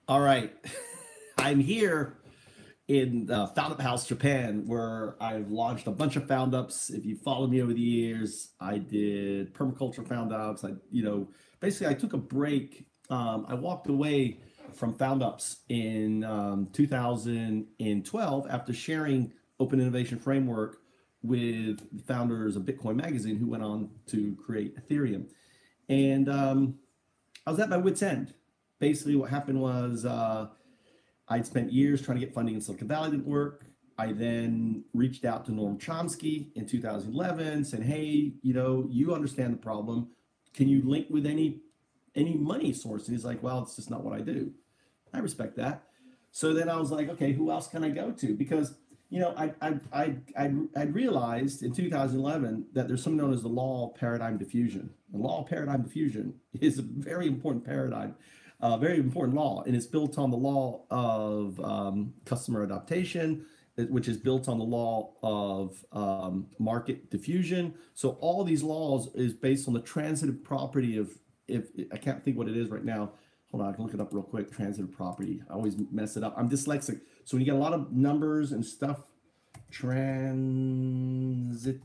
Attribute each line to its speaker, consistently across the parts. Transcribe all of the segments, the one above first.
Speaker 1: All right. I'm here in Foundup House, Japan, where I've launched a bunch of Foundups. If you follow me over the years, I did permaculture Foundups. Basically I took a break. I walked away from Foundups in 2012 after sharing Open Innovation Framework with the founders of Bitcoin Magazine, who went on to create Ethereum. And I was at my wit's end. Basically, what happened was I'd spent years trying to get funding in Silicon Valley, didn't work. I then reached out to Norm Chomsky in 2011, said, "Hey, you understand the problem. Can you link with any money source?" And he's like, "Well, it's just not what I do." I respect that. So then I was like, "Okay, who else can I go to?" Because I realized in 2011 that there's something known as the law of paradigm diffusion. The law of paradigm diffusion is a very important paradigm, very important law, and it's built on the law of customer adaptation, which is built on the law of market diffusion. So all these laws is based on the transitive property of, if I can't think what it is right now. Hold on, I can look it up real quick. Transitive property. I always mess it up. I'm dyslexic. So when you get a lot of numbers and stuff, transitive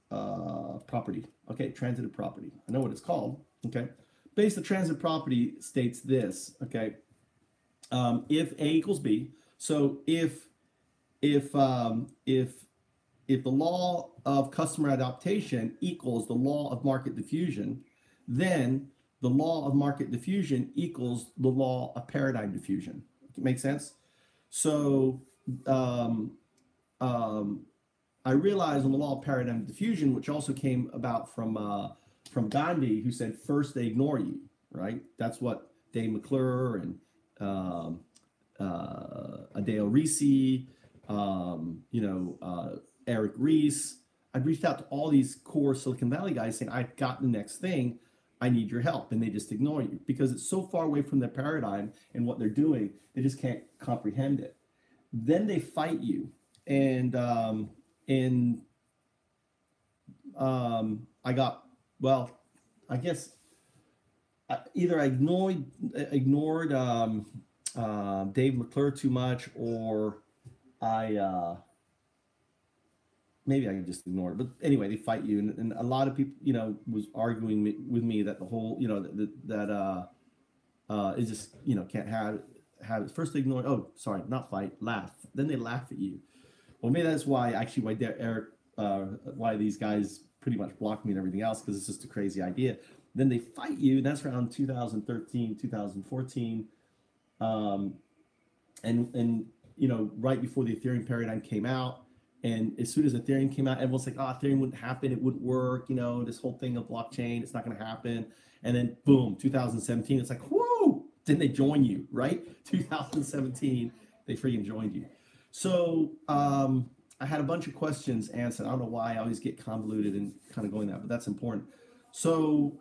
Speaker 1: property. Okay, transitive property. I know what it's called. Okay. Based the transitive property states this. Okay. If A equals B, so if the law of customer adaptation equals the law of market diffusion, then the law of market diffusion equals the law of paradigm diffusion. Make sense? So I realized on the law of paradigm diffusion, which also came about from Gandhi, who said, "First they ignore you," right? That's what Dave McClure and Adeo Risi, Eric Ries. I'd reached out to all these core Silicon Valley guys saying, "I've got the next thing. I need your help." And they just ignore you because it's so far away from their paradigm and what they're doing, they just can't comprehend it. Then they fight you. And I got, well, I guess either I ignored Dave McClure too much, or maybe I can just ignore it. But anyway, they fight you, and a lot of people, was arguing with me that the whole, that it just, can't have it. First they ignore. Oh, sorry, not fight, laugh. Then they laugh at you. Well, maybe that's why Eric, why these guys pretty much blocked me and everything else, because it's just a crazy idea. Then they fight you, and that's around 2013, 2014, and right before the Ethereum paradigm came out. And as soon as Ethereum came out, everyone's like, "Oh, Ethereum wouldn't happen. It wouldn't work. This whole thing of blockchain, it's not going to happen." And then boom, 2017, it's like, whoo! Then they join you, right? 2017, they freaking joined you. So I had a bunch of questions answered. I don't know why I always get convoluted and kind of going that, but that's important. So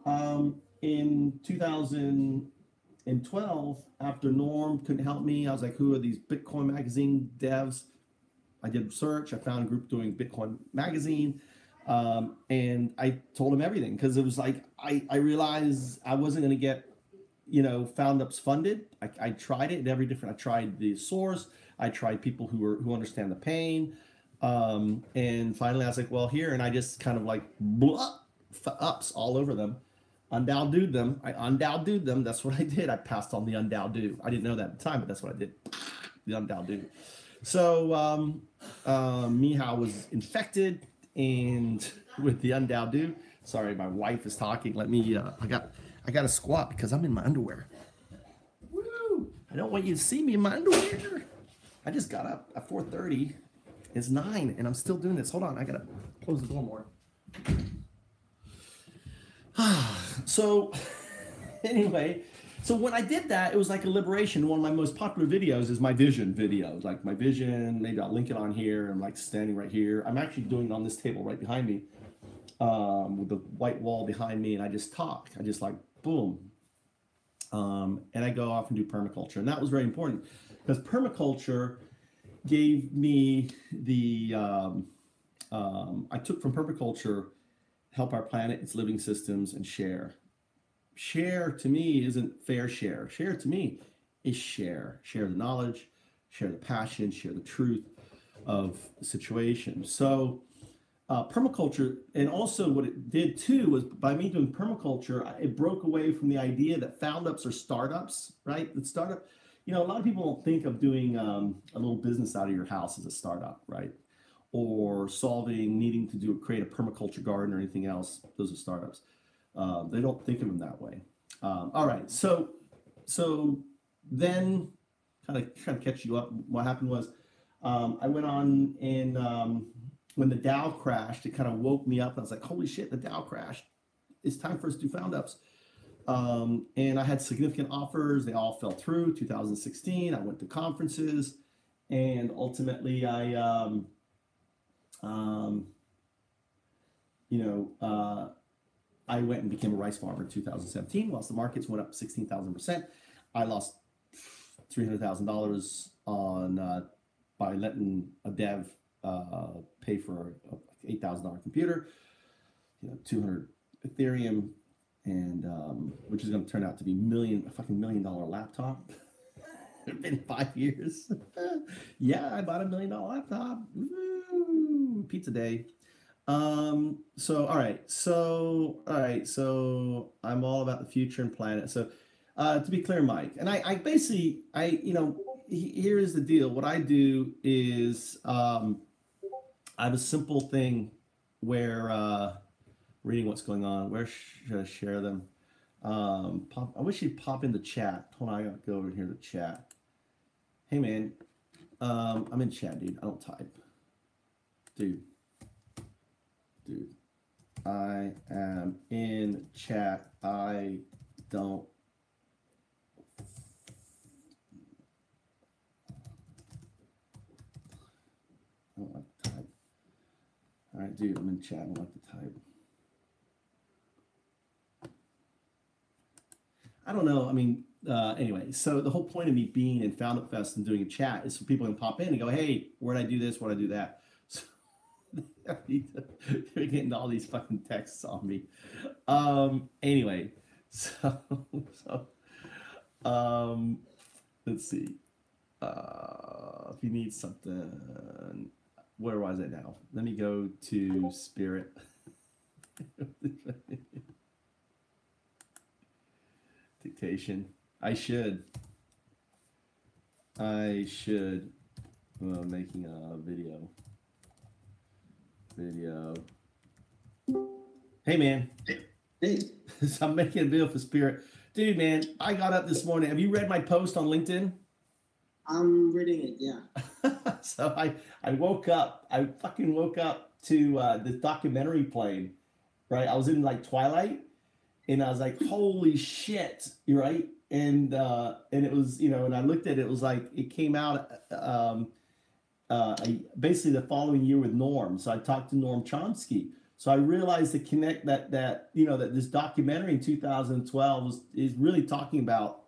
Speaker 1: in 2012, after Norm couldn't help me, I was like, "Who are these Bitcoin Magazine devs?" I did research. I found a group doing Bitcoin Magazine, and I told them everything, because it was like I realized I wasn't going to get Foundups funded. I tried it in every different. I tried the source. I tried people who understand the pain, and finally I was like, "Well, here," and I just kind of like ups all over them, undowdued them. I undowdued them. That's what I did. I passed on the undowdo. I didn't know that at the time, but that's what I did. The undowdo. So Mihao was infected and with the undowdo. Sorry, my wife is talking. Let me. I got to squat because I'm in my underwear. Woo! I don't want you to see me in my underwear. I just got up at 4:30. It's 9, and I'm still doing this. Hold on, I gotta close the door more. So anyway. So when I did that, it was like a liberation. One of my most popular videos is my vision video. Like my vision, maybe I'll link it on here. I'm like standing right here. I'm actually doing it on this table right behind me, with the white wall behind me, and I just talk. I just like, boom. And I go off and do permaculture. And that was very important, because permaculture gave me the, I took from permaculture, help our planet, its living systems, and share. share to me isn't fair share. Share to me is share. Share the knowledge, share the passion, share the truth of the situation. So permaculture, and also what it did too was by me doing permaculture, it broke away from the idea that Foundups are startups, right? The startup, a lot of people don't think of doing a little business out of your house as a startup, right? Or needing to create a permaculture garden or anything else. Those are startups. They don't think of them that way. All right, so then kind of catch you up. What happened was I went on and when the Dow crashed, it kind of woke me up. I was like, holy shit, the Dow crashed. It's time for us to do Foundups. And I had significant offers. They all fell through. 2016, I went to conferences, and ultimately I went and became a rice farmer in 2017. Whilst the markets went up 16,000%, I lost $300,000 on by letting a dev pay for a $8,000 computer, 200 Ethereum, and which is going to turn out to be a fucking $1 million laptop. It's been 5 years. Yeah, I bought a $1 million laptop. Woo, pizza day. So I'm all about the future and planet. So to be clear, Mike, and I basically, here is the deal. What I do is I have a simple thing where reading what's going on. Where should I share them? I wish you'd pop in the chat. Hold on, I gotta go over here to chat. Hey man, I'm in chat, dude. I don't type. Dude, I am in chat. I don't. I don't like to type. All right, dude, I'm in chat. I don't like to type. I don't know. I mean, anyway, so the whole point of me being in Foundup Fest and doing a chat is so people can pop in and go, hey, where'd I do this? Where'd I do that? So they're getting all these fucking texts on me. Anyway, let's see. If you need something, where was I now? Let me go to Spirit. Dictation. I should. Making a video. Hey man.
Speaker 2: Hey.
Speaker 1: So I'm making a video for Spirit. Dude, man, I got up this morning. Have you read my post on LinkedIn?
Speaker 2: I'm reading it, yeah.
Speaker 1: So I woke up. I fucking woke up to this documentary playing, right? I was in like Twilight, and I was like, holy shit, right? And it was, and I looked at it, it was like, it came out basically the following year with Norm. So I talked to Norm Chomsky. So I realized to connect that this documentary in 2012 is really talking about,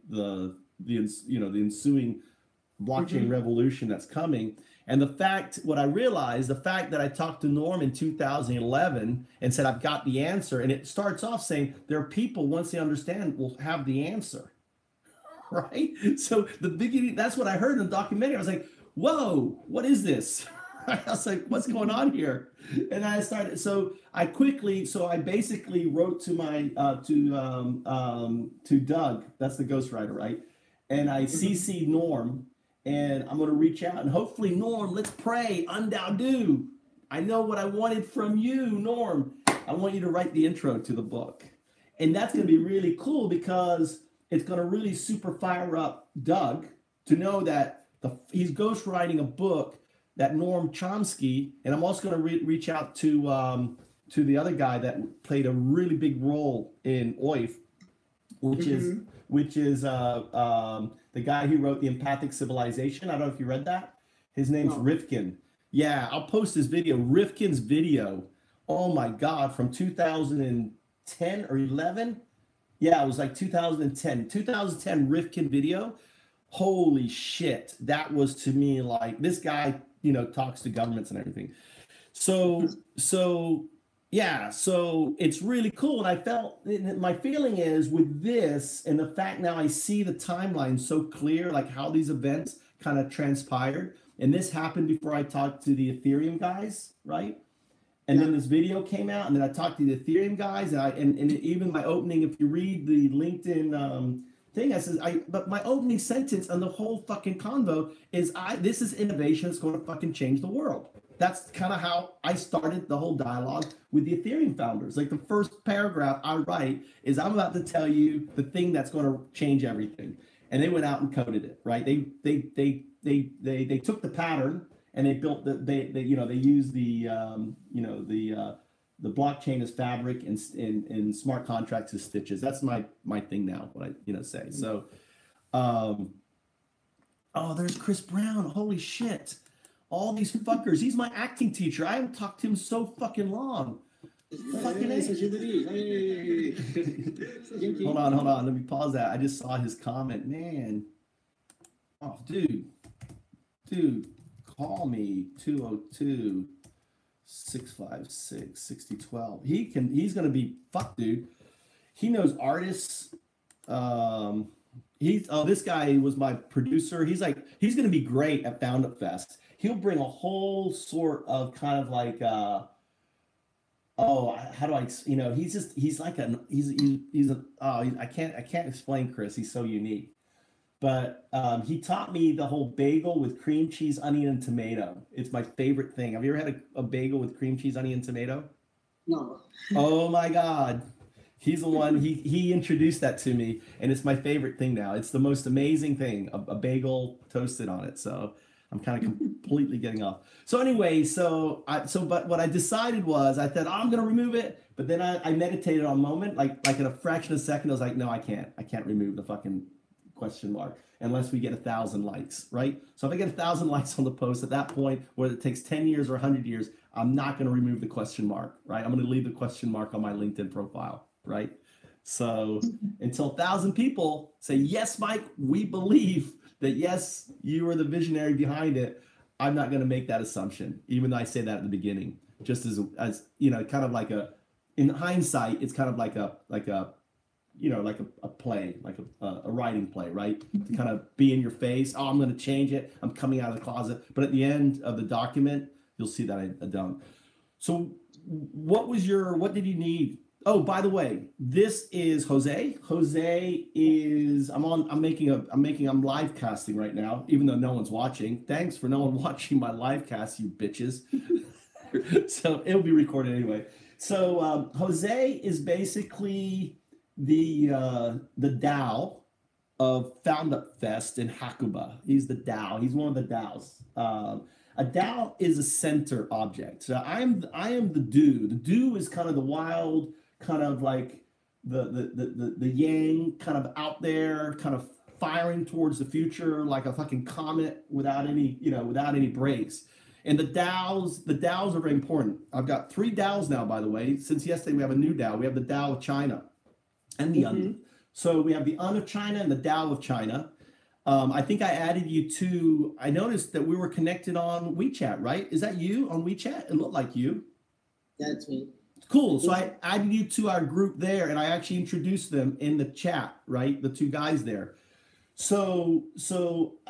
Speaker 1: the ensuing blockchain revolution that's coming. And what I realized, the fact that I talked to Norm in 2011 and said, I've got the answer. And it starts off saying there are people, once they understand, will have the answer. Right? So the beginning, that's what I heard in the documentary. I was like, whoa, what is this? I was like, what's going on here? And I started, I basically wrote to my, to Doug, that's the ghostwriter, right? And I CC'd Norm, and I'm going to reach out and hopefully, Norm, let's pray, undao do. I know what I wanted from you, Norm. I want you to write the intro to the book. And that's going to be really cool because it's going to really super fire up Doug to know that he's ghostwriting a book that Norm Chomsky, and I'm also going to reach out to the other guy that played a really big role in OIF, which is the guy who wrote The Empathic Civilization. I don't know if you read that. His name's Rifkin. Yeah, I'll post this video. Rifkin's video. Oh my God, from 2010 or 11. Yeah, it was like 2010. 2010 Rifkin video. Holy shit. That was to me like, this guy, talks to governments and everything. So yeah, so it's really cool. And I felt my feeling is with this and the fact now I see the timeline so clear, like how these events kind of transpired. And this happened before I talked to the Ethereum guys, right? And
Speaker 2: Yeah.
Speaker 1: then this video came out, and then I talked to the Ethereum guys, and even my opening, if you read the LinkedIn thing, I says but my opening sentence on the whole fucking convo is this is innovation that's going to fucking change the world. That's kind of how I started the whole dialogue with the Ethereum founders. Like the first paragraph I write is I'm about to tell you the thing that's going to change everything, and they went out and coded it. Right? They took the pattern and they built they used the blockchain as fabric and smart contracts as stitches. That's my thing now. What I say. So, oh, there's Chris Brown. Holy shit! All these fuckers. He's my acting teacher. I haven't talked to him so fucking long. Fucking
Speaker 2: Hey.
Speaker 1: Hold on. Let me pause that. I just saw his comment. Man. Oh, dude. Call me 202-656-6012. He's gonna be fuck, dude. He knows artists. This guy was my producer. He's gonna be great at Foundup Fest. He'll bring a whole sort of kind of like how do I I can't explain Chris. He's so unique. But he taught me the whole bagel with cream cheese, onion, and tomato. It's my favorite thing. Have you ever had a bagel with cream cheese, onion, and tomato?
Speaker 2: No.
Speaker 1: Oh my God. He's the one, he introduced that to me, and it's my favorite thing now. It's the most amazing thing, a bagel toasted on it. So I'm kind of completely getting off. So anyway, but what I decided was I thought, I'm going to remove it. But then I meditated on a moment, like in a fraction of a second, I was like, no, I can't remove the fucking question mark unless we get 1,000 likes, right? So if I get 1,000 likes on the post at that point, whether it takes 10 years or 100 years, I'm not going to remove the question mark, right? I'm going to leave the question mark on my LinkedIn profile, right? So until 1,000 people say, yes, Mike, we believe that, yes, you are the visionary behind it, I'm not going to make that assumption, even though I say that at the beginning, just as kind of like in hindsight, it's kind of like a play, like a writing play, right? To kind of be in your face. Oh, I'm going to change it. I'm coming out of the closet. But at the end of the document, you'll see that I don't. So what did you need? Oh, by the way, this is Jose. Jose is, I'm live casting right now, even though no one's watching. Thanks for no one watching my live cast, you bitches. So it'll be recorded anyway. So Jose is basically the DAO of Foundup Fest in Hakuba. He's the DAO. He's one of the DAOs. A DAO is a center object. So I am the do. The do is kind of the wild, kind of like the yang, kind of out there, kind of firing towards the future like a fucking comet without any brakes. And the DAOs are very important. I've got 3 DAOs now, by the way. Since yesterday, we have a new DAO. We have the DAO of China and the UN. So we have the UN of China and the DAO of China. I think I added you to, I noticed that we were connected on WeChat, right? Is that you on WeChat? It looked like you.
Speaker 2: That's me.
Speaker 1: Cool. So I added you to our group there, and I actually introduced them in the chat, right? The 2 guys there. So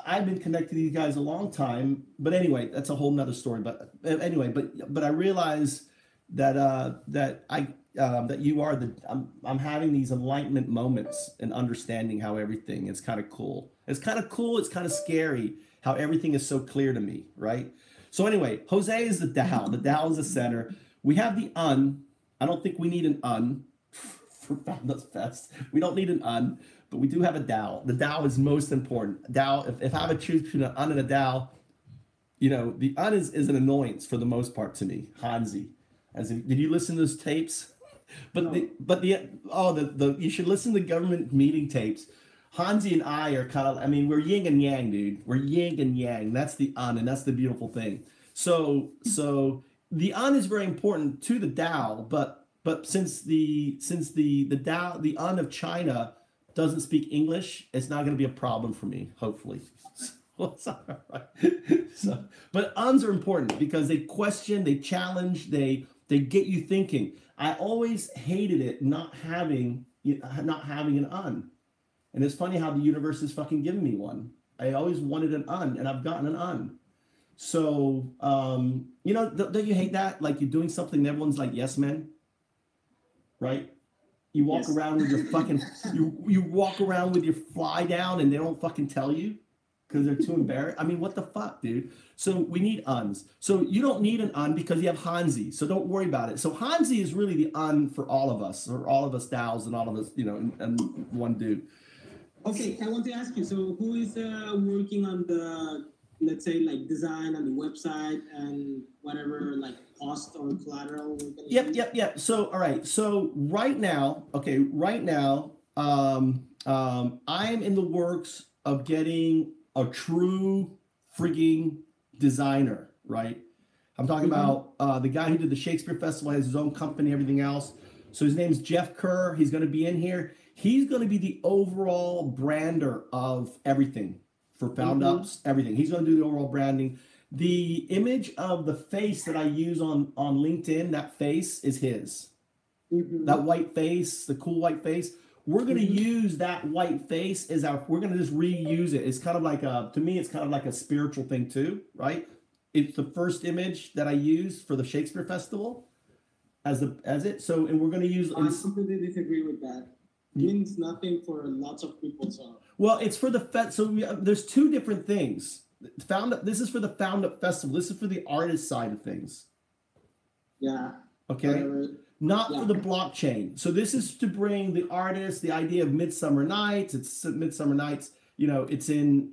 Speaker 1: I've been connected to these guys a long time, but anyway, that's a whole nother story. But anyway, but I realize that you are I'm having these enlightenment moments and understanding how everything is kind of cool. It's kind of cool. It's kind of scary how everything is so clear to me, right? So anyway, Jose is the DAO. The DAO is the center. We have the UN. I don't think we need an UN for Foundups Fest. We don't need an UN. But we do have a DAO. The DAO is most important. DAO, if I have a choose between an UN and a DAO, the UN is an annoyance for the most part to me. Hanzi. Did you listen to those tapes? But
Speaker 2: No.
Speaker 1: You should listen to government meeting tapes. Hanzi and I are kind of, we're yin and yang, dude. We're yin and yang. That's the UN, and that's the beautiful thing. So the UN is very important to the DAO, but since the DAO, the UN of China doesn't speak English, it's not going to be a problem for me, hopefully. But UNs are important because they question, they challenge, they They get you thinking. I always hated it not having an un. And it's funny how the universe is fucking giving me one. I always wanted an un, and I've gotten an un. So, don't you hate that? Like you're doing something and everyone's like, yes, man. Right? You walk around with your fucking, you walk around with your fly down and they don't fucking tell you because they're too embarrassed. I mean, what the fuck, dude? So we need uns. So you don't need an un because you have Hanzi. So don't worry about it. So Hanzi is really the un for all of us, or all of us DAOs and all of us, and one dude.
Speaker 2: Okay, I want to ask you. So who is working on the, let's say, like design on the website and whatever, like cost or collateral?
Speaker 1: Yep. So all right. So right now, I'm in the works of getting a true frigging designer, right? I'm talking about the guy who did the Shakespeare Festival, has his own company, everything else. So his name's Jeff Kerr. He's going to be in here. He's going to be the overall brander of everything for Foundups, everything. He's going to do the overall branding. The image of the face that I use on LinkedIn, that face is his. That white face, the cool white face. We're going to use that white face as we're going to just reuse it. It's kind of like to me, it's kind of like a spiritual thing too, right? It's the first image that I used for the Shakespeare Festival as it. So, and we're going to use.
Speaker 2: I completely disagree with that. It means nothing for lots of people. So.
Speaker 1: Well, it's for the so there's two different things. This is for the Foundup Festival. This is for the artist side of things.
Speaker 2: Yeah.
Speaker 1: Okay. Not for the blockchain. So this is to bring the artist, the idea of Midsummer Nights. It's Midsummer Nights. It's in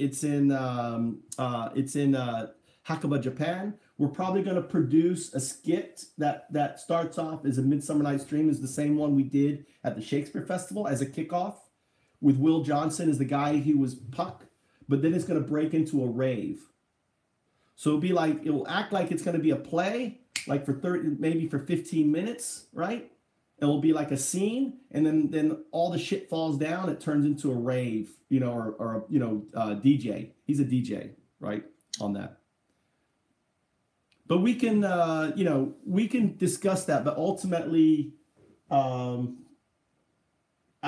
Speaker 1: Hakuba, Japan. We're probably going to produce a skit that starts off as a Midsummer Night's Dream, is the same one we did at the Shakespeare Festival as a kickoff, with Will Johnson as the guy who was Puck, but then it's going to break into a rave. So it will act like it's going to be a play, like for 30, maybe for 15 minutes, right? It will be like a scene, and then all the shit falls down. It turns into a rave, or DJ. He's a DJ, right, on that. But we can, we can discuss that. But ultimately, I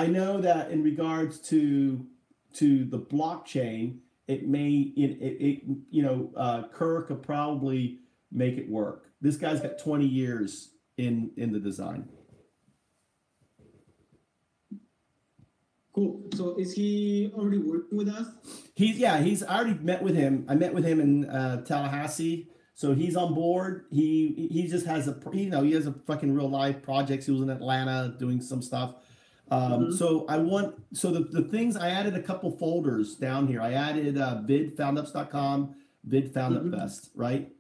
Speaker 1: know that in regards to the blockchain, Kerr could probably make it work. This guy's got 20 years in the design.
Speaker 2: Cool. So is he already working with us?
Speaker 1: I already met with him. I met with him in Tallahassee. So he's on board. He just has he has a fucking real life projects. He was in Atlanta doing some stuff. So the things, I added a couple folders down here. I added vidfoundups.com, vidfoundupfest, right?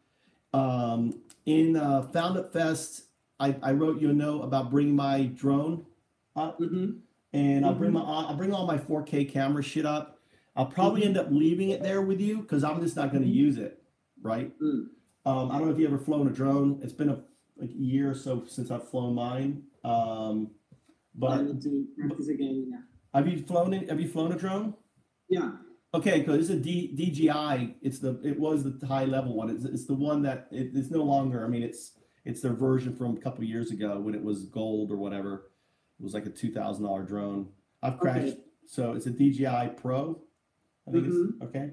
Speaker 1: In Foundup Fest, I wrote you a note about bringing my drone up, and I'll bring all my 4K camera shit up. I'll probably end up leaving it there with you because I'm just not going to use it, right? I don't know if you ever flown a drone. It's been a year or so since I've flown mine. But
Speaker 2: I need to practice again. Yeah.
Speaker 1: Have you flown a drone?
Speaker 2: Yeah.
Speaker 1: Okay, because it's a DJI. It was the high level one. It's the one that it's no longer. I mean, it's their version from a couple of years ago when it was gold or whatever. It was like a $2,000 drone. I've crashed. Okay. So it's a DJI Pro. I think it's okay.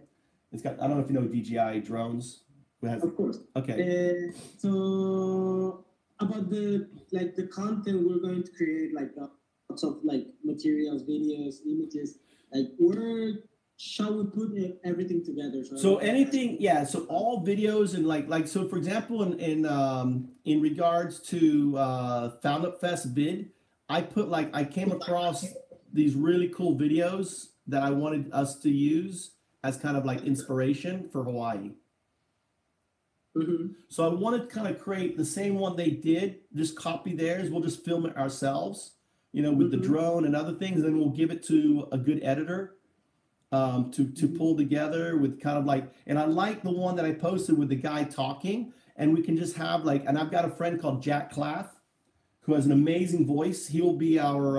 Speaker 1: It's got. I don't know if you know DJI drones.
Speaker 2: Of course.
Speaker 1: Okay.
Speaker 2: So about the content we're going to create, lots of materials, videos, images, where shall we put everything together?
Speaker 1: So anything, yeah. So all videos and so for example, in regards to Foundup Fest vid, I put I came across these really cool videos that I wanted us to use as kind of inspiration for Hawaii. So I wanted to kind of create the same one they did, just copy theirs. We'll just film it ourselves, with the drone and other things. And then we'll give it to a good editor to pull together with kind of and I like the one that I posted with the guy talking, and we can just have and I've got a friend called Jack Claff who has an amazing voice. He'll be our,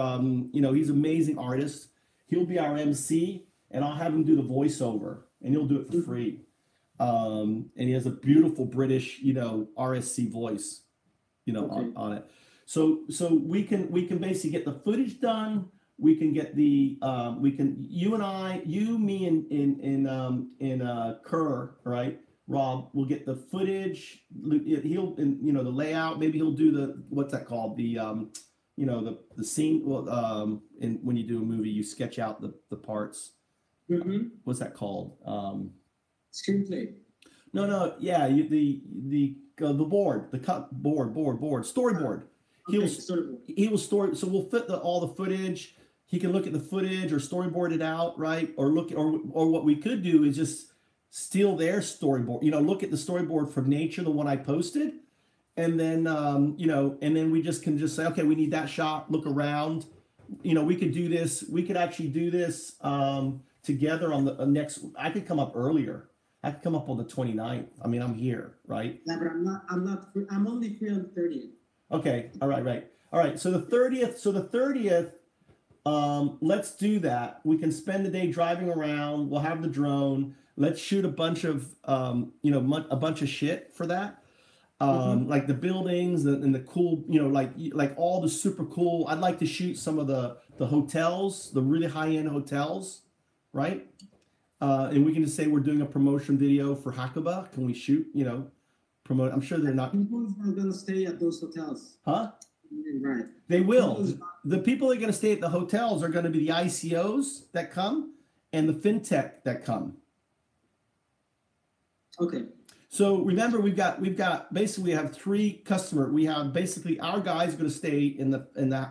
Speaker 1: he's an amazing artist. He'll be our MC, and I'll have him do the voiceover, and he'll do it for free. And he has a beautiful British, RSC voice. you know,
Speaker 2: Okay.
Speaker 1: on it. So we can basically get the footage done. We can get the you and I, you, me, and Kerr, right? Rob will get the footage. He'll, you know, the layout. Maybe he'll do the, what's that called? The you know, the scene. Well, and when you do a movie, you sketch out the parts.
Speaker 2: Mm-hmm.
Speaker 1: What's that called?
Speaker 2: Screenplay.
Speaker 1: No, yeah, the board, the cut board, storyboard.
Speaker 2: Okay, storyboard.
Speaker 1: He will story. So we'll fit all the footage. He can look at the footage or storyboard it out, right? Or or what we could do is just steal their storyboard. You know, look at the storyboard from Nature, the one I posted, and then you know, and then we can just say, okay, we need that shot. Look around. You know, we could do this. We could actually do this together on the next. I could come up earlier. I could come up on the 29th. I mean, I'm here, right?
Speaker 2: Yeah, but I'm not free. I'm only free on the 30th.
Speaker 1: Okay. All right. So the 30th. Let's do that. We can spend the day driving around. We'll have the drone. Let's shoot a bunch of you know, a bunch of shit for that. Like the buildings and the cool, you know, like all the super cool. I'd like to shoot some of the hotels, the really high-end hotels, right? And we can just say we're doing a promotion video for Hakuba. Can we shoot, you know, promote? I'm sure they're not.
Speaker 2: People are going to stay at those hotels.
Speaker 1: Huh?
Speaker 2: Right.
Speaker 1: They will. The people that are going to stay at the hotels are going to be the ICOs that come and the fintech that come.
Speaker 2: Okay.
Speaker 1: So remember, we've got basically we have three customers. We have basically our guys are going to stay in the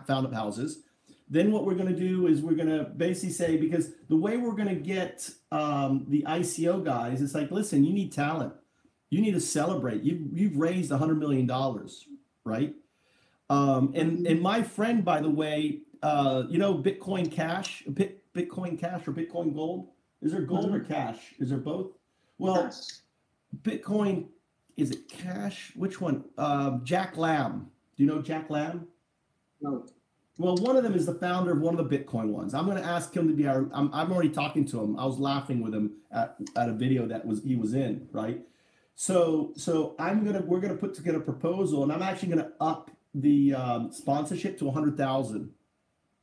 Speaker 1: Foundup houses. Then what we're going to do is we're going to basically say, because the way we're going to get the ICO guys, it's like, listen, you need talent. You need to celebrate. You've raised $100 million, right? And my friend, by the way, you know, Bitcoin Cash or Bitcoin Gold? Is there gold or cash? Is there both? Well, Bitcoin, is it cash? Which one? Jack Lamb. Do you know Jack Lamb?
Speaker 2: No.
Speaker 1: Well, one of them is the founder of one of the Bitcoin ones. I'm going to ask him to be our. I'm already talking to him. I was laughing with him at a video that he was in, right? So we're gonna put together a proposal, and I'm actually going to up the sponsorship to 100,000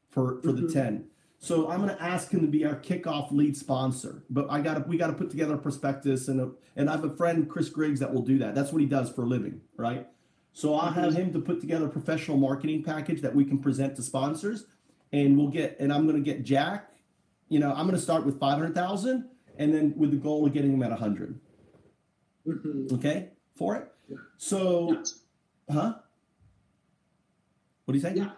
Speaker 1: for the 10. So I'm going to ask him to be our kickoff lead sponsor. But we got to put together a prospectus, and I have a friend, Chris Griggs, that will do that. That's what he does for a living, right? So I'll have him to put together a professional marketing package that we can present to sponsors, and I'm going to get Jack. You know, I'm going to start with 500,000, and then with the goal of getting him at 100. Okay, for it.
Speaker 2: Yeah.
Speaker 1: So, huh? What do you say?
Speaker 2: Yeah.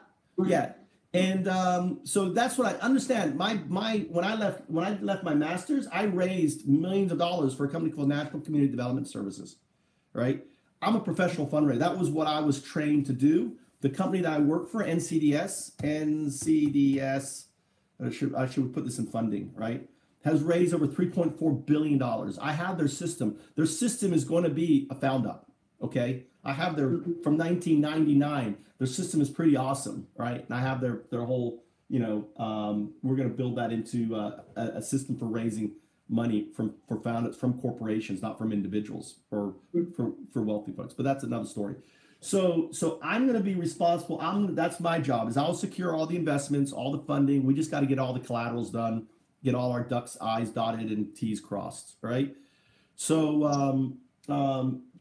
Speaker 1: Yeah. And so that's what I understand. When I left my master's, I raised millions of dollars for a company called National Community Development Services, right? I'm a professional fundraiser. That was what I was trained to do. The company that I work for, NCDS, I should put this in funding, right? Has raised over $3.4 billion. I have their system. Their system is going to be a Foundup, okay? I have their, from 1999, their system is pretty awesome, right? And I have their whole, you know, we're going to build that into a system for raising money for founders, from corporations, not from individuals or for wealthy folks. But that's another story. So I'm going to be responsible. That's my job, is I'll secure all the investments, all the funding. We just got to get all the collaterals done, get all our ducks, I's dotted and T's crossed, right? So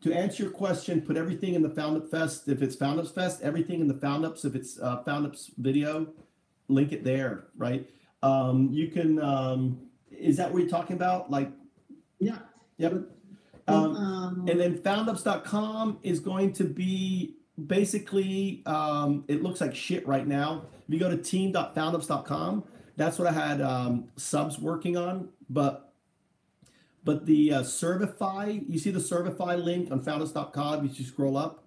Speaker 1: to answer your question, put everything in the Foundup Fest. If it's Foundups Fest, everything in the Foundups. If it's Foundups video, link it there, right? You can, is that what you're talking about? Like,
Speaker 2: yeah.
Speaker 1: Yep. And then Foundups.com is going to be basically, it looks like shit right now. If you go to team.foundups.com, that's what I had subs working on, but the Servify, you see the Servify link on Foundups.com, if you scroll up?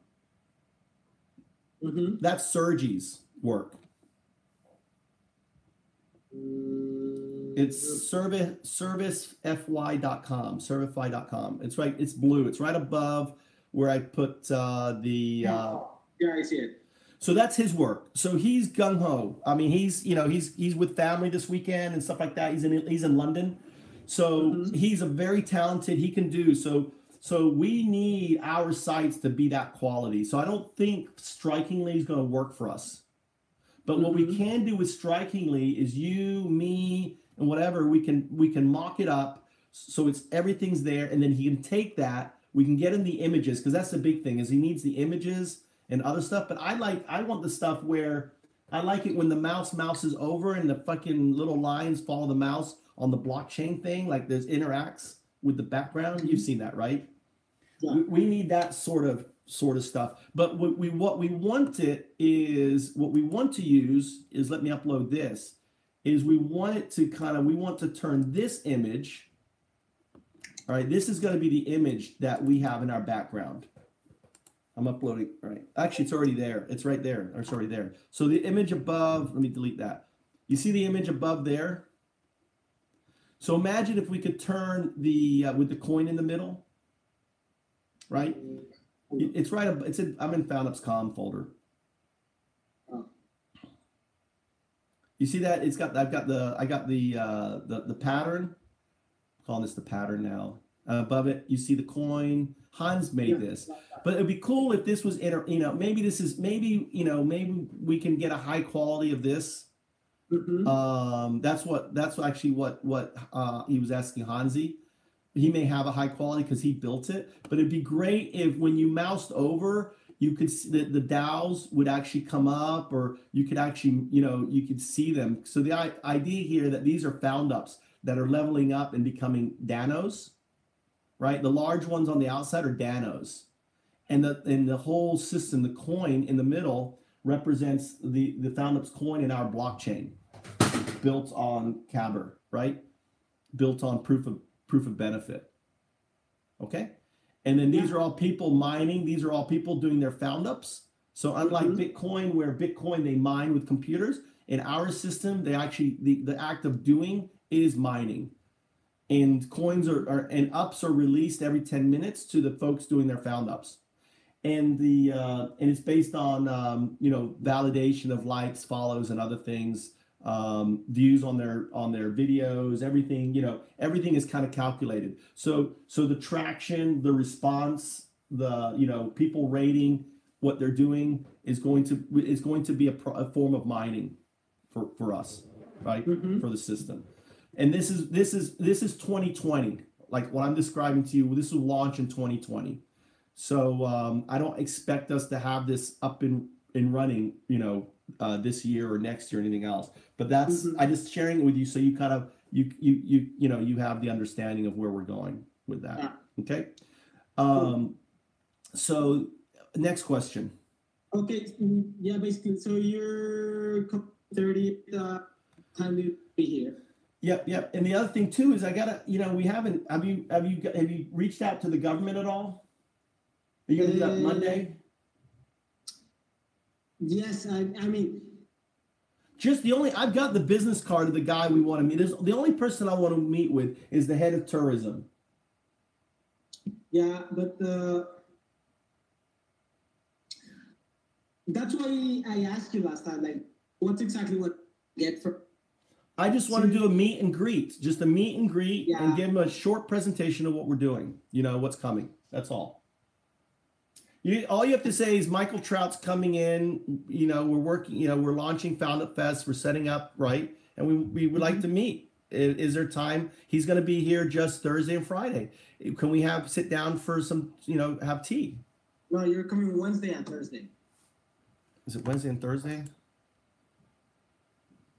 Speaker 1: That's Sergi's work. It's servicefy.com, Servify.com. It's right, it's blue. It's right above where I put
Speaker 2: yeah, I see it.
Speaker 1: So that's his work. So he's gung-ho. I mean, he's with family this weekend and stuff like that. He's in London. So he's a very talented, he can do. So So we need our sites to be that quality. So I don't think Strikingly is going to work for us. But what we can do with Strikingly is you, me, and whatever, we can mock it up so it's everything's there, and then he can take that. We can get him the images, because that's the big thing, is he needs the images and other stuff. But I want the stuff where I like it when the mouses over and the fucking little lines follow the mouse on the blockchain thing, like there's interacts with the background. You've seen that, right? Yeah. We need that sort of stuff. But what we want to use is, let me upload this, is we want to turn this image. All right, this is going to be the image that we have in our background. I'm uploading, all right. Actually, it's already there. It's right there, or it's already there. So the image above, let me delete that. You see the image above there? So imagine if we could turn the, with the coin in the middle, right? It's right, I'm in Foundups com folder. You see that? I got the pattern. I'm calling this the pattern now. Above it, you see the coin. Hans made this, but it'd be cool if this was maybe we can get a high quality of this. That's actually what he was asking Hansi. He may have a high quality because he built it, but it'd be great if when you moused over, you could see the DAOs would actually come up, or you could actually, you could see them. So the idea here that these are Foundups that are leveling up and becoming DANOs, right? The large ones on the outside are DANOs. And the whole system, the coin in the middle, represents the Foundups coin in our blockchain, built on Cabr, right? Built on proof of benefit. Okay? And then these are all people mining. These are all people doing their Foundups. So unlike Bitcoin, where Bitcoin, they mine with computers, in our system, they actually, the act of doing is mining. And coins and ups are released every 10 minutes to the folks doing their Foundups. And and it's based on validation of likes, follows, and other things, views on their videos, everything is kind of calculated. So the traction, the response, the people rating what they're doing is going to be a form of mining for us, right? For the system. And this is 2020. Like what I'm describing to you, this will launch in 2020. So I don't expect us to have this up and running, this year or next year or anything else. But that's I just sharing it with you so you kind of you have the understanding of where we're going with that. Okay. So next question. Okay.
Speaker 2: Yeah, basically. So you're 30th time to be here.
Speaker 1: Yep. And the other thing too is I gotta, we haven't. Have you reached out to the government at all? Are you gonna do that Monday?
Speaker 2: Yes, I mean.
Speaker 1: Just I've got the business card of the guy we want to meet. The only person I want to meet with is the head of tourism.
Speaker 2: Yeah, but that's why I asked you last time. Like, what's exactly what you get for?
Speaker 1: I just want to do a meet and greet, and give him a short presentation of what we're doing. What's coming. That's all. All you have to say is Michael Trout's coming in. We're working. We're launching Foundup Fest. We're setting up, right, and we would like to meet. Is there time? He's going to be here just Thursday and Friday. Can we sit down for some? Have tea.
Speaker 2: No, you're coming Wednesday and Thursday.
Speaker 1: Is it Wednesday and Thursday?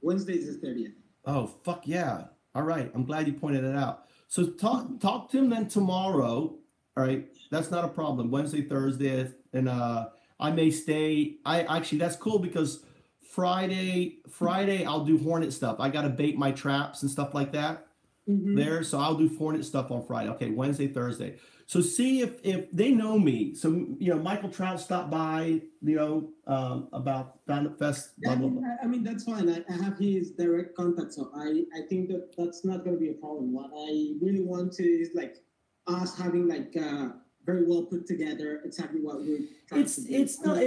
Speaker 2: Wednesday is the 30th.
Speaker 1: Oh, fuck yeah. All right. I'm glad you pointed it out. So talk to him then tomorrow. All right. That's not a problem. Wednesday, Thursday. And I may stay. That's cool because Friday I'll do Hornet stuff. I got to bait my traps and stuff like that there. So I'll do Hornet stuff on Friday. Okay. Wednesday, Thursday. So see if they know me. So, Michael Trout stopped by, about Foundup Fest.
Speaker 2: Blah, blah, blah. I mean, that's fine. I have his direct contact. So I think that's not going to be a problem. What I really want to is like us having like very well put together exactly what we're trying to do. It's not.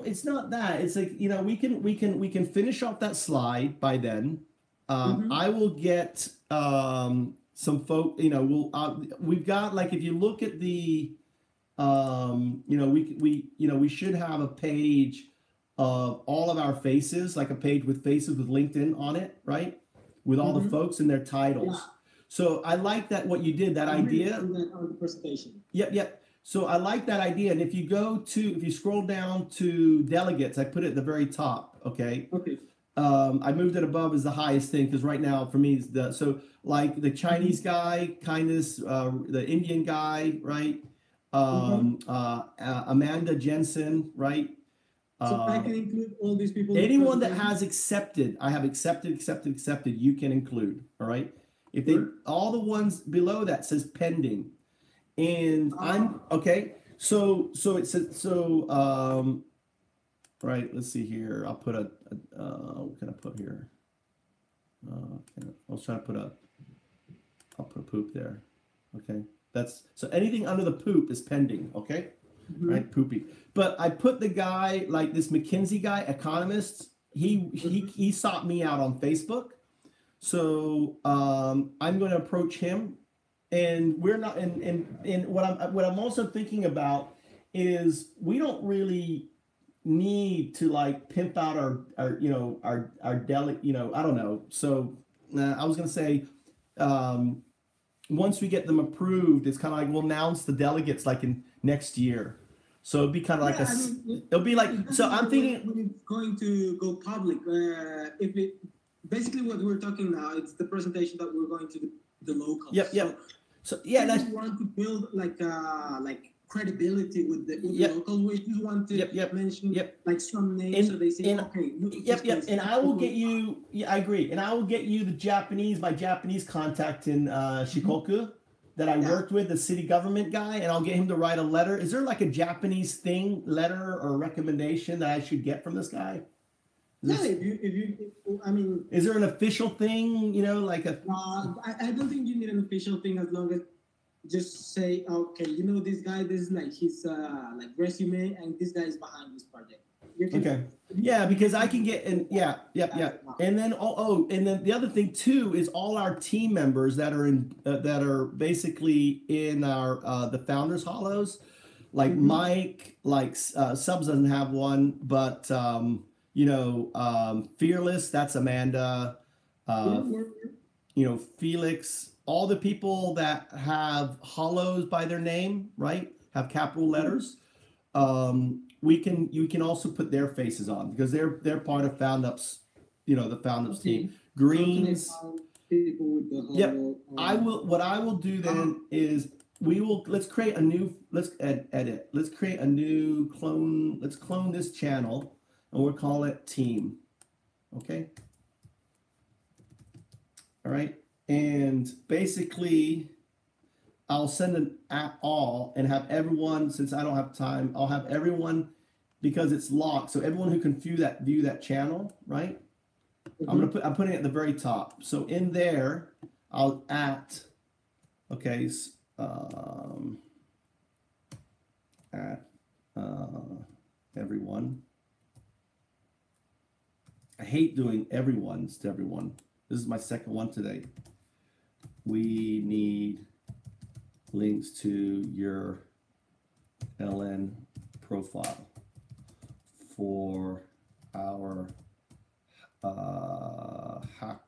Speaker 1: It's not that. It's like, we can finish off that slide by then. I will get some folk, we've got, like, if you look at the, we should have a page of all of our faces, like a page with faces with LinkedIn on it, right? With all the folks and their titles.
Speaker 2: Yeah.
Speaker 1: So I like that what you did, that idea.
Speaker 2: On the presentation.
Speaker 1: Yep. So I like that idea. And if you scroll down to delegates, I put it at the very top. Okay. I moved it above as the highest thing because right now for me is like the Chinese guy, kindness, the Indian guy, right? Amanda Jensen, right?
Speaker 2: So I can include all these people.
Speaker 1: Anyone that has accepted, I have accepted, you can include. All right. If they, all the ones below that says pending, and I'm okay. So it says right. Let's see here. I'll put what can I put here? I was trying to put I'll put a poop there. Okay. So anything under the poop is pending. Okay. Right, poopy. But I put the guy, like this McKinsey guy, economist. He sought me out on Facebook, so I'm going to approach him, and we're not. And what I'm also thinking about is we don't really need to like pimp out our delegate. I don't know. So I was going to say. Once we get them approved, it's kind of like we'll announce the delegates like in next year. So it'd be kind of like it'll be like, so I'm thinking
Speaker 2: when it's going to go public, basically what we're talking now, it's the presentation that we're going to the locals.
Speaker 1: Yep. So yeah,
Speaker 2: that's want to build like credibility with the locals. We just want to mention like some names, so they say, okay.
Speaker 1: And I will get you. Yeah, I agree. And I will get you my Japanese contact in Shikoku that I worked with, the city government guy, and I'll get him to write a letter. Is there like a Japanese letter or recommendation that I should get from this guy? Is there an official thing? Like a.
Speaker 2: I don't think you need an official thing, as long as. Just say, okay, this guy, this is like his like resume, and this guy is behind this project.
Speaker 1: Okay. Yeah, because I can get and yep. And then and then the other thing too is all our team members that are basically in our the founders hollows, like Mike, like Subs doesn't have one, but Fearless, that's Amanda, Felix. All the people that have hollows by their name, right, have capital letters. You can also put their faces on because they're part of Foundups, the Foundups team. Greens. Yep. What I will do then is let's create a new clone. Let's clone this channel and we'll call it team. Okay. All right. And basically, I'll send an all and have everyone, since I don't have time, I'll have everyone, because it's locked. So everyone who can view that channel, right? I'm putting it at the very top. So in there, I'll everyone. I hate doing everyone's to everyone. This is my second one today. We need links to your LN profile for our Hakuba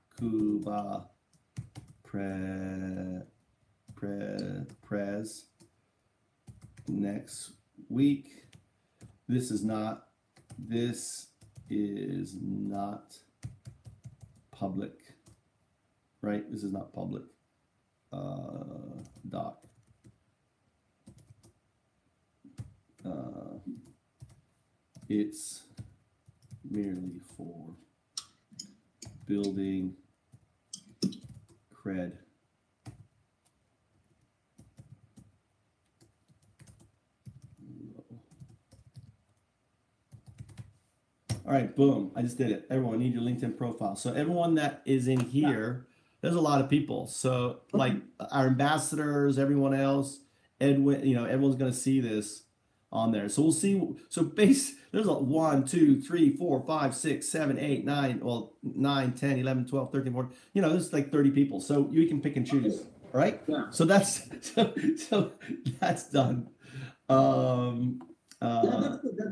Speaker 1: Prez next week. This is not public, right? This is not public. Doc. It's merely for building cred. All right, boom. I just did it. Everyone, need your LinkedIn profile. So everyone that is in here, there's a lot of people. So like our ambassadors, everyone else, Edwin, everyone's going to see this on there. So we'll see. So there's a 1, 2, 3, 4, 5, 6, 7, 8, 9, 9, 10, 11, 12, 13, 14. There's like 30 people. So you can pick and choose. right?
Speaker 2: Yeah.
Speaker 1: So that's so that's done.
Speaker 2: That's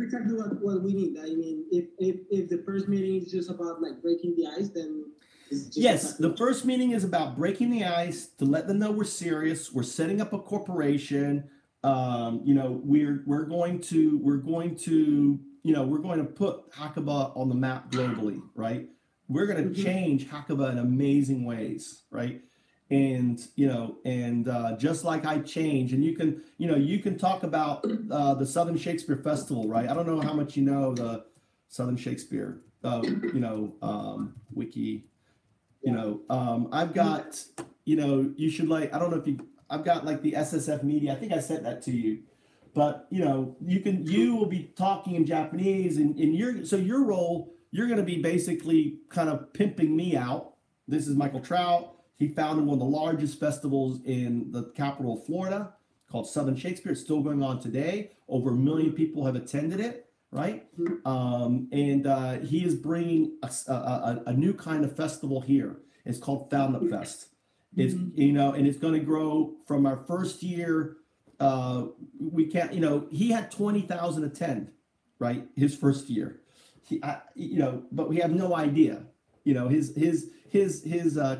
Speaker 2: exactly what we need. I mean, if the first meeting is just about like breaking the ice, then it's just
Speaker 1: yes,
Speaker 2: exactly
Speaker 1: the first meeting is about breaking the ice to let them know we're serious. We're setting up a corporation. You know, we're going to put Hackaba on the map globally, right? We're going to change Hackaba in amazing ways, right? And just like I change, and you can talk about the Southern Shakespeare Festival, right? I don't know how much you know the Southern Shakespeare, wiki. I've got, you should like, I don't know if you, I've got like the SSF media. I think I sent that to you, but you will be talking in Japanese, and your role, you're going to be basically kind of pimping me out. This is Michael Trout. He founded one of the largest festivals in the capital of Florida called Southern Shakespeare. It's still going on today. Over 1 million people have attended it, right? And he is bringing a new kind of festival here. It's called Foundup Fest. It's and it's going to grow from our first year. We can't, he had 20,000 attend, right? His first year. But we have no idea. His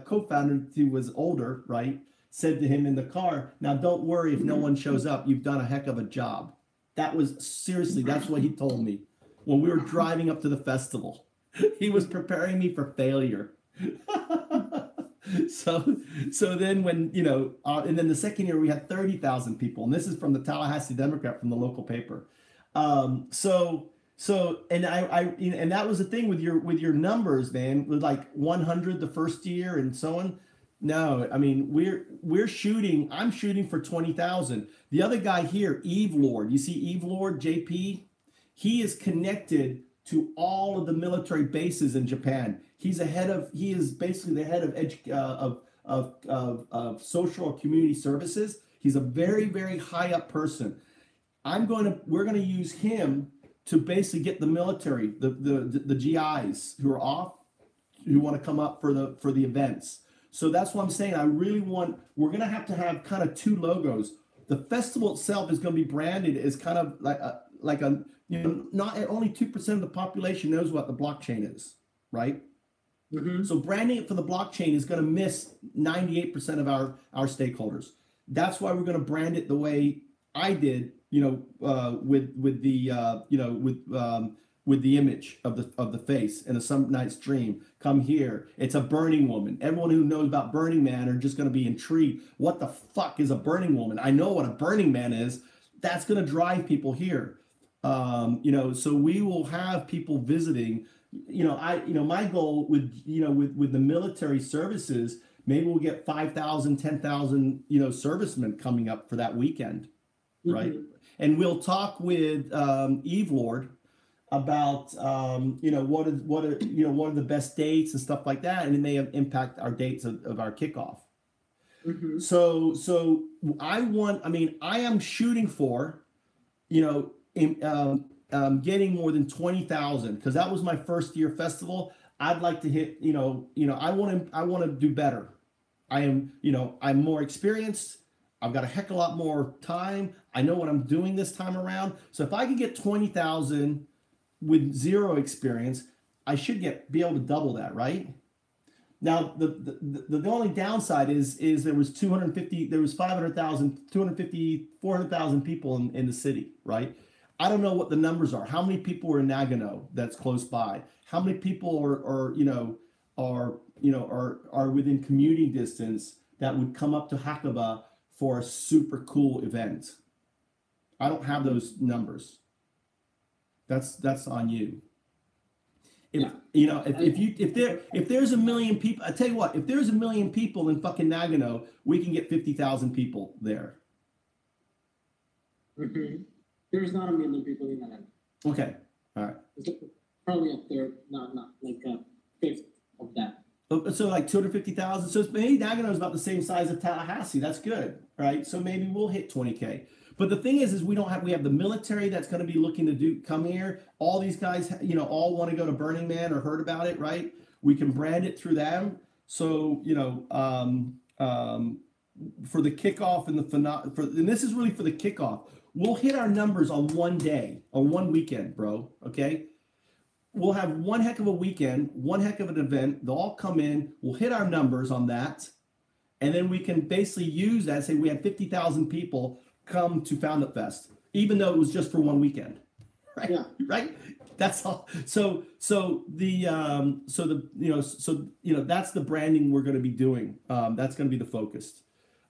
Speaker 1: co-founder, who was older, right, said to him in the car, "Now don't worry if no one shows up. You've done a heck of a job." That was seriously, that's what he told me when we were driving up to the festival. He was preparing me for failure. So then when, and then the second year we had 30,000 people, and this is from the Tallahassee Democrat, from the local paper. And and that was the thing with your numbers, man, with like 100 the first year and so on. No, I mean, I'm shooting for 20,000. The other guy here, Eve Lord, you see Eve Lord, JP, he is connected to all of the military bases in Japan. He is basically the head of social or community services. He's a very, very high up person. We're going to use him to basically get the military, the GIs who are off, who want to come up for the events. So that's what I'm saying. We're going to have kind of two logos. The festival itself is going to be branded as kind of like a not only 2% of the population knows what the blockchain is, right? So branding it for the blockchain is going to miss 98% of our stakeholders. That's why we're going to brand it the way I did, with the image of the face in a Some Night's Dream. Come here. It's a burning woman. Everyone who knows about Burning Man are just going to be intrigued. What the fuck is a burning woman? I know what a Burning Man is. That's going to drive people here. So we will have people visiting. My goal with the military services, maybe we'll get 5,000, 10,000, servicemen coming up for that weekend, right? And we'll talk with Eve Lord about what are the best dates and stuff like that, and it may impact our dates of our kickoff. So I am shooting for getting more than 20,000, because that was my first year festival. I'd like to hit I want to do better. I'm more experienced. I've got a heck of a lot more time. I know what I'm doing this time around. So if I could get 20,000 with zero experience, I should be able to double that, right? Now, the only downside is there was 500,000, 250, 400,000 people in the city, right? I don't know what the numbers are. How many people are in Nagano that's close by? How many people are within commuting distance that would come up to Hakuba for a super cool event? I don't have those numbers. That's on you. If there's 1 million people, I tell you what, if there's 1 million people in fucking Nagano, we can get 50,000 people there.
Speaker 2: There's not 1 million people in Nagano.
Speaker 1: Okay, all right.
Speaker 2: It's probably up there, not like a fifth of that.
Speaker 1: So like 250,000. So maybe Nagano is about the same size as Tallahassee. That's good, right? So maybe we'll hit 20K. But the thing is we have the military that's going to be looking to come here. All these guys, all want to go to Burning Man or heard about it, right? We can brand it through them. So, for the kickoff and and this is really for the kickoff. We'll hit our numbers on one day or one weekend, bro. Okay. We'll have one heck of a weekend, one heck of an event. They'll all come in. We'll hit our numbers on that. And then we can basically use that. Say we had 50,000 people come to Foundup Fest, even though it was just for one weekend. Right.
Speaker 2: Yeah.
Speaker 1: Right. That's all. So that's the branding we're going to be doing. That's going to be the focus,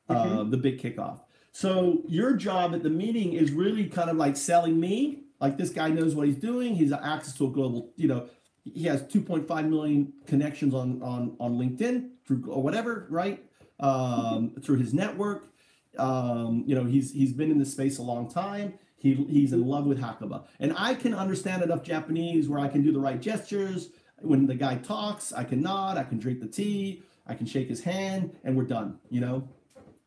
Speaker 1: the big kickoff. So your job at the meeting is really kind of like selling me. Like this guy knows what he's doing. He's access to a global, he has 2.5 million connections on LinkedIn through or whatever, right? Through his network. He's been in this space a long time. He's in love with Hakuba. And I can understand enough Japanese where I can do the right gestures. When the guy talks, I can nod, I can drink the tea, I can shake his hand, and we're done,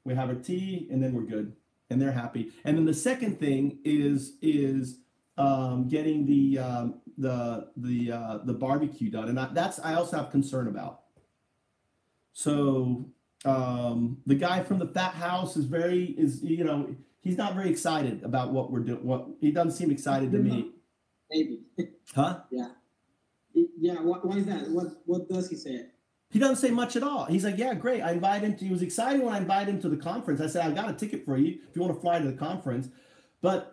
Speaker 1: We have our tea, and then we're good. And they're happy. And then the second thing is getting the barbecue done. And I also have concern about. So the guy from the Fat House he's not very excited about what we're doing. He doesn't seem excited to me.
Speaker 2: Maybe.
Speaker 1: Huh?
Speaker 2: Yeah. Yeah. Why is that? What does he say?
Speaker 1: He doesn't say much at all. He's like, yeah, great. I invited him. He was excited when I invited him to the conference. I said, I got a ticket for you if you want to fly to the conference. But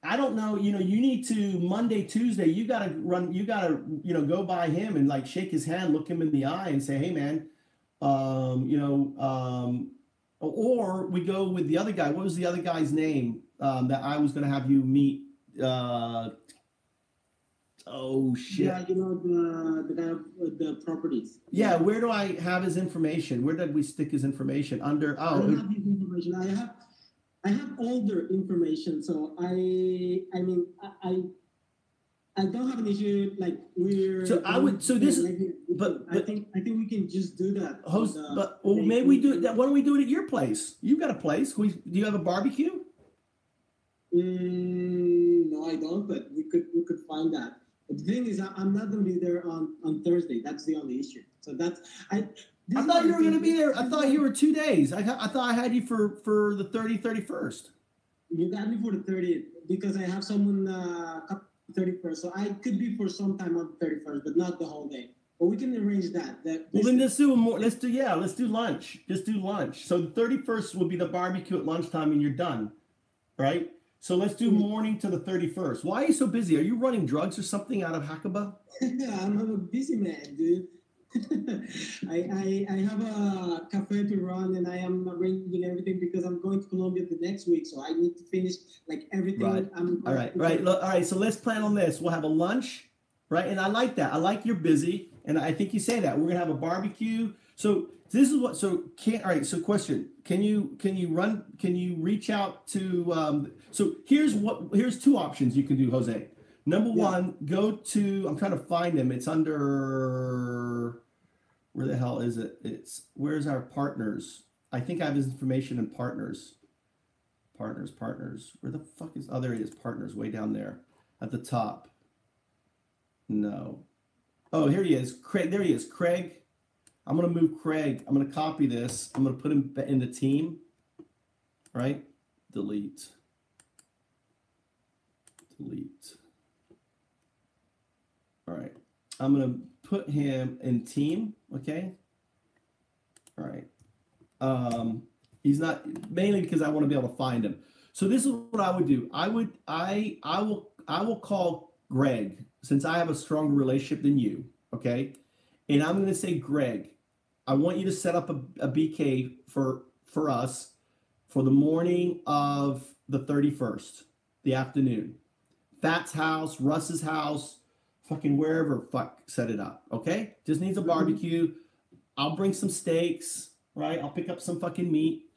Speaker 1: I don't know. You need to Monday, Tuesday. You gotta run. You gotta go by him and like shake his hand, look him in the eye, and say, hey, man. Or we go with the other guy. What was the other guy's name that I was going to have you meet? Oh, shit.
Speaker 2: Yeah, the guy with the properties.
Speaker 1: Yeah, where do I have his information? Where did we stick his information? Under,
Speaker 2: I don't have his information. I have older information, so I don't have an issue like we're.
Speaker 1: So I would. So this, but
Speaker 2: I think we can just do that.
Speaker 1: Maybe we do it. Why don't we do it at your place? You've got a place. Do you have a barbecue?
Speaker 2: No, I don't. But we could find that. But the thing is, I'm not going to be there on Thursday. That's the only issue. So that's I
Speaker 1: thought you were going to be there. I thought you were 2 days. I thought I had you for the 31st.
Speaker 2: You got me for the 30th because I have someone 31st. So I could be for some time on the 31st, but not the whole day. But we can arrange that.
Speaker 1: Well, then let's do more. Let's do lunch. Just do lunch. So the 31st will be the barbecue at lunchtime, and you're done, right? So let's do morning to the 31st. Why are you so busy? Are you running drugs or something out of Hakuba?
Speaker 2: I'm a busy man, dude. I have a cafe to run, and I am arranging everything because I'm going to Colombia the next week, so I need to finish like everything.
Speaker 1: Right. All right. All right. So let's plan on this. We'll have a lunch, right? And I like that. I like you're busy, and I think you say that we're gonna have a barbecue. So this is what. So all right. So question: Can you reach out to? So here's 2 options you can do, Jose. Number one, go to. I'm trying to find him. It's under. Where the hell is it? Where's our partners? I think I have his information in partners. Partners. Where the fuck is? Oh, there he is. Partners, way down there, at the top. No. Oh, here he is. Craig. There he is. Craig. I'm gonna move Craig. I'm gonna copy this. I'm gonna put him in the team. Right. Delete. All right. I'm going to put him in team. Okay. All right. He's not, mainly because I want to be able to find him. So this is what I would do. I will call Greg, since I have a stronger relationship than you. Okay. And I'm going to say, Greg, I want you to set up a BK for us for the morning of the 31st, the afternoon. Fat's house, Russ's house, fucking wherever, set it up, okay? Just needs a barbecue. I'll bring some steaks, right? I'll pick up some fucking meat.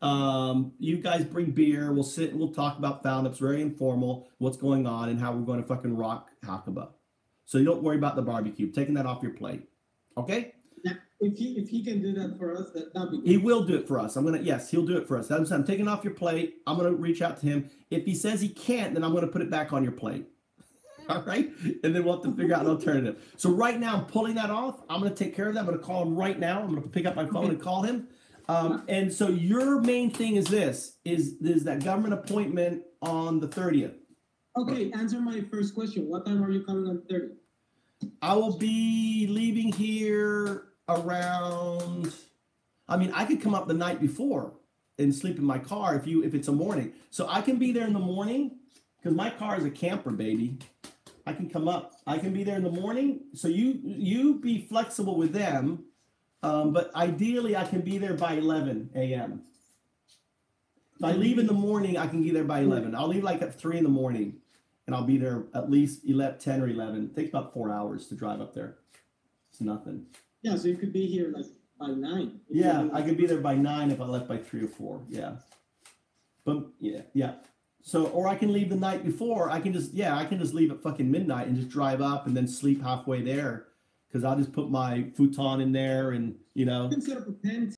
Speaker 1: You guys bring beer. We'll sit and we'll talk about Foundups, very informal, what's going on and how we're going to fucking rock Hakuba. So you don't worry about the barbecue. Taking that off your plate, okay?
Speaker 2: Yeah, if he can do that for us, that'd be good.
Speaker 1: He will do it for us. Yes, he'll do it for us. That's what I'm taking off your plate. I'm gonna reach out to him. If he says he can't, then I'm gonna put it back on your plate. All right, and then we'll have to figure out an alternative. So right now, I'm pulling that off. I'm gonna take care of that. I'm gonna call him right now. I'm gonna pick up my phone and call him. And so your main thing is is that government appointment on the 30th.
Speaker 2: Okay, answer my first question. What time are you coming on 30th?
Speaker 1: I will be leaving here around, I mean, I could come up the night before and sleep in my car if it's a morning. So I can be there in the morning because my car is a camper, baby. I can come up. I can be there in the morning. So you be flexible with them. But ideally, I can be there by 11 a.m. If I leave in the morning, I can be there by 11. I'll leave like at 3 in the morning, and I'll be there at least 10 or 11. It takes about 4 hours to drive up there. It's nothing.
Speaker 2: Yeah, so you could be here like by 9.
Speaker 1: Yeah, I could be there by 9 if I left by 3 or 4. Yeah. But yeah. So, or I can leave the night before. I can just leave at fucking midnight and just drive up and then sleep halfway there. Because I'll just put my futon in there and,
Speaker 2: You can set up a tent